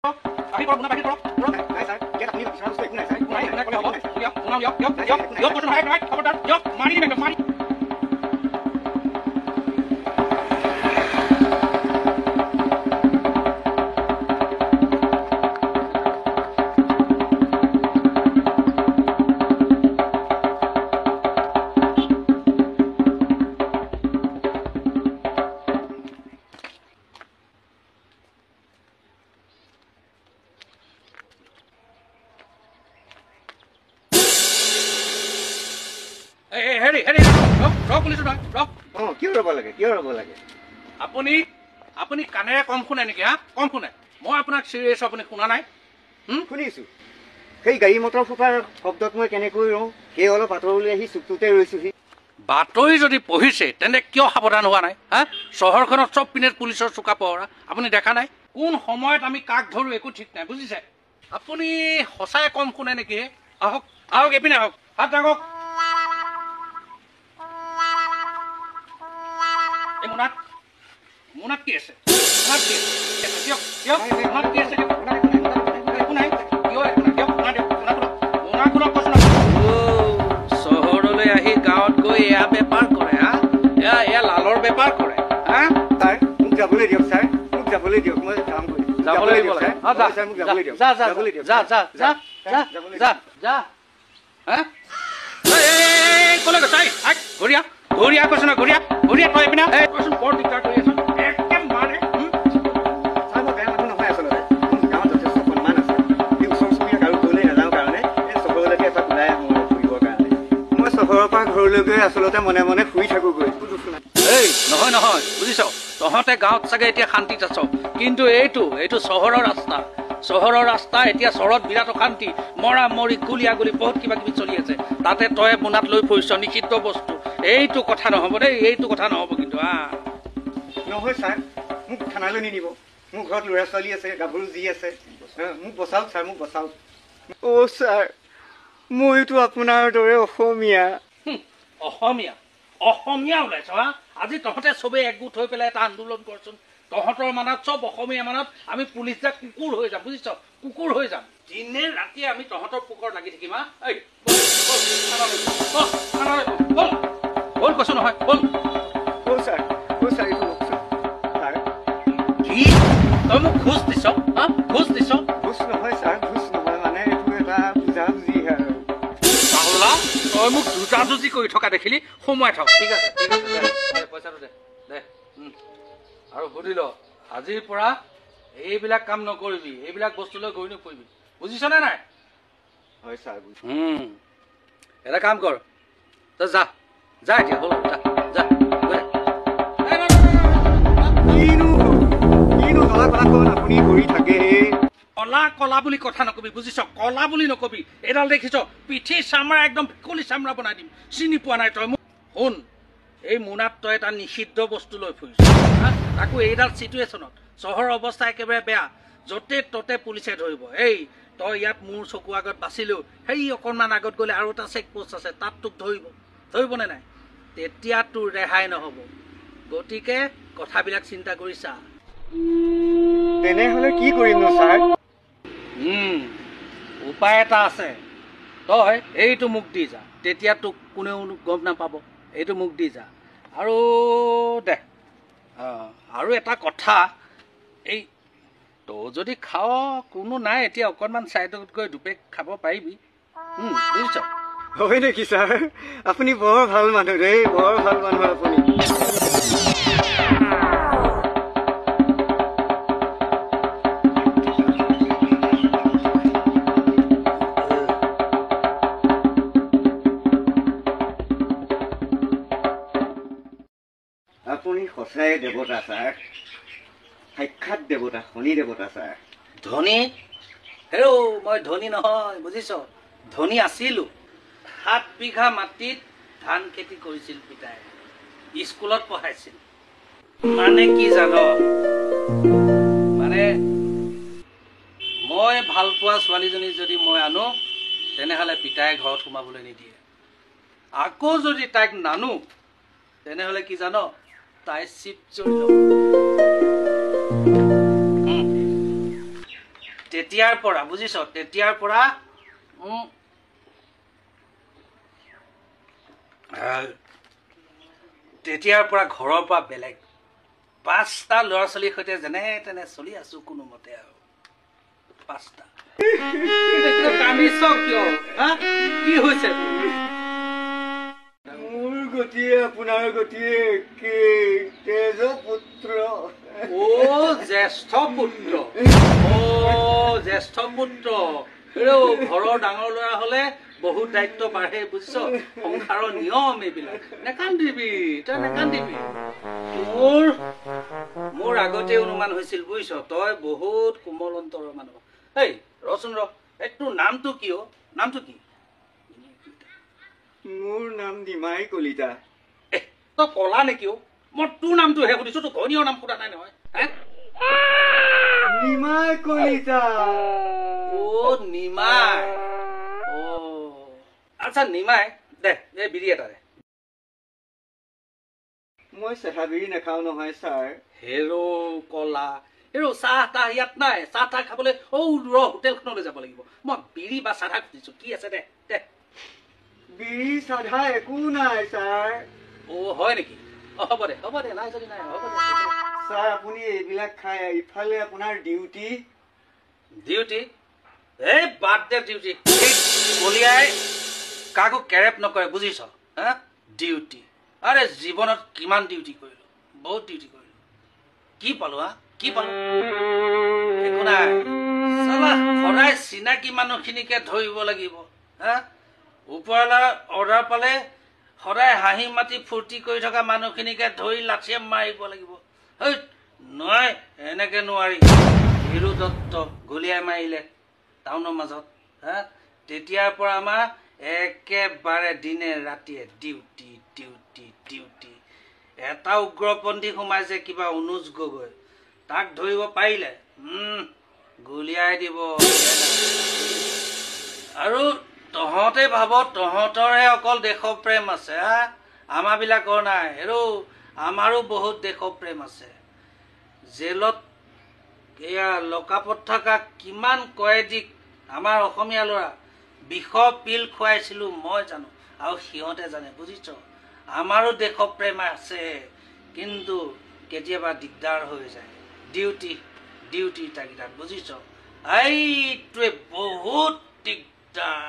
বাহিৰ কৰক বাহিৰ কৰক নাই ছাৰ ইয়াত আপুনি বিচৰা বস্তু একো নাই ছাৰ নাই নাই ক'লে হ'ব দিয়ক শুনাও দিয়ক দিয়ক দিয়ক দিয়ক বস্তু নহয় নহয় খবৰদাৰ দিয়ক মাৰি দিম একদম মাৰি আপুনি কানেৰে কম শুনে নেকি হা কম শুনে মই আপোনাক চিৰিয়াছ আপুনি শুনা নাই শুনিছো সেই গাড়ী মটৰ ফুকাৰ শব্দত মই কেনেকৈ ৰওঁ সেই অলপ আঁতৰলৈ আহি চুকটোতে ৰৈছোহি বাতৰি যদি পঢ়িছে তেন্তে কিয় সাৱধান হোৱা নাই হা চহৰখনত চব পিনে পুলিচৰ চোকা পহৰা আপুনি দেখা নাই কোন সময়ত আমি কাক ধৰো একো ঠিক নাই বুজিছে আপুনি সঁচাই কম শুনে নেকি আহক আহক এপিনে আহক হাত দাঙক এই মোনাত কি আছে দিয়ক দিয়ক মোনাত কি আছে একো নাই চহৰলৈ আহি গাঁৱত গৈ এয়া বেপাৰ কৰে হা এয়া লালৰ বেপাৰ কৰে হা ছাৰ মোক যাবলৈ দিয়ক ছাৰ মোক যাবলৈ দিয়ক মই কাম কৰিম যাবলৈ দিব লাগে মোক যাবলৈ দিয়ক যা যা যা যা যা যা যা হা ক'লে গৈছা ঘূৰিয়া ঘূৰিয়া কৈছো না ঘূৰিয়া ঘূৰিয়া তই পিনা কৈছোন বৰ দিগদাৰ কৰি আছ একদম মানে ছাৰ মই বেয়া মানুহ নহয় আচলতে মোৰ গাঁৱত যথেষ্ট সন্মান আছে এই ওচৰ চুবুৰীয়া কাৰো ঘৰলৈ নাযাওঁ কাৰণে এই চহৰলৈকে এপাক ওলাই আহোঁ ফুৰিবৰ কাৰণে মই চহৰৰ পৰা ঘৰলৈ গৈ আচলতে মনে মনে শুই থাকোঁগৈ এই নহয় নহয় বুজিছ তহঁতে গাঁৱত চাগে এতিয়া শান্তিত আছ কিন্তু এইটো চহৰৰ ৰাস্তা এতিয়া চহৰত বিৰাট অশান্তি মৰা মৰি গুলীয়া গুলি বহুত কিবা কিবি চলি আছে তাতে তই মোনাত লৈ ফুৰিছ নিষিদ্ধ বস্তু এইটো কথা নহ'ব দেই এইটো কথা নহ'ব কিন্তু নহয় ছাৰ মোক থানালৈ নিনিব মোৰ ঘৰত ল'ৰা ছোৱালী আছে গাভৰু যি আছে মোক বচাওক ছাৰ মোক বচাওক অ' ছাৰ মইতো আপোনাৰ দৰে অসমীয়া ওলাইছ হা আজি তহঁতে চবেই একগোট হৈ পেলাই এটা আন্দোলন কৰচোন তহঁতৰ মানত চব অসমীয়া মানত আমি পুলিচ যাক কুকুৰ হৈ যাম বুজিছ কুকুৰ হৈ যাম দিনে ৰাতিয়ে আমি তহঁতৰ পোকৰ লাগি থাকিম হা এই বল কৈছো নহয় বল ছাৰ এইটো লওকচোন ছাৰ কি তই মোক ঘোচ দিছ হা ঘোচ দিছ ঘোচ নহয় ছাৰ ঘোচ নহয় মানে এইটো এটা বুজাবুজিহে আৰু তই মোক যুঁজি কৰি থকা দেখিলি সোমাই থাক ঠিক আছে দে পইচাটো দে আৰু সুধিল আজিৰ পৰা এইবিলাক কাম নকৰিবি এইবিলাক বস্তুলৈ গৈ নপৰিবি বুজিছনে নাই হয় ছাৰ এটা কাম কৰ তই যা এতিয়া বল যা আপুনি কৰি থাকে কলা বুলি কথা নকবি বুজিছ কলা বুলি নকবি এইডাল দেখিছ পিঠি চামৰা একদম ভেকুলি চামৰা বনাই দিম চিনি পোৱা নাই তই মোক শুন এই মোনাত তই এটা নিষিদ্ধ বস্তু লৈ ফুৰিছ তাকো এইডাল চিটুৱেশ্যনত চহৰৰ অৱস্থা একেবাৰে বেয়া য'তে ত'তে পুলিচে ধৰিব এই তই ইয়াত মোৰ চকু আগত বাচিলেও সেই অকণমান আগত গ'লে আৰু এটা চেক পোষ্ট আছে তাত তোক ধৰিবনে নাই তেতিয়া তোৰ ৰেহাই নহ'ব গতিকে কথাবিলাক চিন্তা কৰিছা তেনেহ'লে কি কৰিম নো ছাৰ উপায় এটা আছে তই এইটো মোক দি যা তেতিয়া তোক কোনেও গম নাপাব এইটো মোক দি যা আৰু দে আৰু এটা কথা এই তই যদি খাৱ কোনো নাই এতিয়া অকণমান ছাইডত গৈ দুপেক খাব পাৰিবি বুজিছ হয় নেকি ছাৰ আপুনি বৰ ভাল মানুহ দেই বৰ ভাল মানুহ আপুনি আপুনি সঁচাই দেৱতা ছাৰ সাক্ষাৎ দেৱতা শনি দেৱতা ছাৰ ধনী হেৰৌ মই ধনী নহয় বুজিছ ধনী আছিলোঁ 7 বিঘা মাটিত ধান খেতি কৰিছিল পিতাই স্কুলত পঢ়াইছিল মানে কি জান মানে মই ভাল পোৱা ছোৱালীজনী যদি মই আনো তেনেহ'লে পিতাই ঘৰত সোমাবলৈ নিদিয়ে আকৌ যদি তাইক নানো তেনেহ'লে কি জান তাই চিপ চলি ল'ব তেতিয়াৰ পৰা বুজিছ তেতিয়াৰ পৰা তেতিয়াৰ পৰা ঘৰৰ পৰা বেলেগ 5টা ল'ৰা ছোৱালীৰ সৈতে যেনে তেনে চলি আছো কোনোমতে আৰু 5টা কান্দিছ কিয় কি হৈছে মোৰ গতিয়ে আপোনাৰ গতিয়ে তেজ পুত্ৰ জ্যেষ্ঠ পুত্ৰ জ্যেষ্ঠ পুত্ৰ ঘৰৰ ডাঙৰ ল'ৰা হলে বহুত দায়িত্ব বাঢ়ে বুজিছ সংসাৰৰ নিয়ম এইবিলাক নেকান্দিবি তই নেকান্দিবি মোৰ আগতে অনুমান হৈছিল বুজিছ তই বহুত কোমল অন্তৰৰ মানুহ এই ৰচোন তোৰ নামটো কি নামটো কি মোৰ নাম নিমাই কলিতা তই কলা নেকি মই তোৰ নামটোহে সুধিছো তোৰ ঘনীয়ৰ নাম সোধা নাই নহয় নিমাই কলিতা নিমাই আচ্ছা নিমাই দে এই বিড়ি এটা দে মই চেহা বিড়ি নাখাওঁ নহয় ছাৰ হেৰো কলা হেৰো চাহ তাহ ইয়াত নাই চাহ তাহ খাবলৈ হোটেলখনলৈ যাব লাগিব মই বিড়ি বা চাহ খুজিছো কি আছে দে দে বিড়ি চাধা একো নাই ছাৰ হয় নেকি হ'ব দে নাই যদি নাই হ'ব দে ছাৰ আপুনি এইবিলাক খাই ইফালে আপোনাৰ ডিউটি এই বাদ দে ডিউটি কলিয়াই কাকো কেৰেপ নকৰে বুজিছ ডিউটি আৰে জীৱনত কিমান ডিউটি কৰিলো বহুত ডিউটি কৰিলো কি পালো কি পালো একো নাই চালা সদায় চিনাকি মানুহখিনিকে ধৰিব লাগিব ওপৰৱালা অৰ্ডাৰ পালে সদায় হাঁহি মাতি ফূৰ্তি কৰি থকা মানুহখিনিকে ধৰি লাঠিয়ে মাৰিব লাগিব নহয় এনেকে নোৱাৰি হিৰু দত্ত গুলিয়াই মাৰিলে টাউনৰ মাজত তেতিয়াৰ পৰা আমাৰ একেবাৰে দিনে ৰাতিয়ে ডিউটি ডিউটি ডিউটি এটা উগ্ৰপন্থী সোমাইছে কিবা অনুজ গগৈ তাক ধৰিব পাৰিলে গুলিয়াই দিব আৰু তহঁতে ভাব তহঁতৰহে অকল দেশপ্ৰেম আছে আমাৰবিলাকৰ নাই হেৰো আমাৰো বহুত দেশপ্ৰেম আছে জেলত এয়া লকাপত থকা কিমান কয়েদীক আমাৰ অসমীয়া ল'ৰা বিষ পিল খুৱাইছিলো মই জানো আৰু সিহঁতে জানে বুজিছ আমাৰো দেশপ্ৰেম আছে কিন্তু কেতিয়াবা দিগদাৰ হৈ যায় ডিউটি তাগিদাত বুজিছ এইটোৱে বহুত দিগদাৰ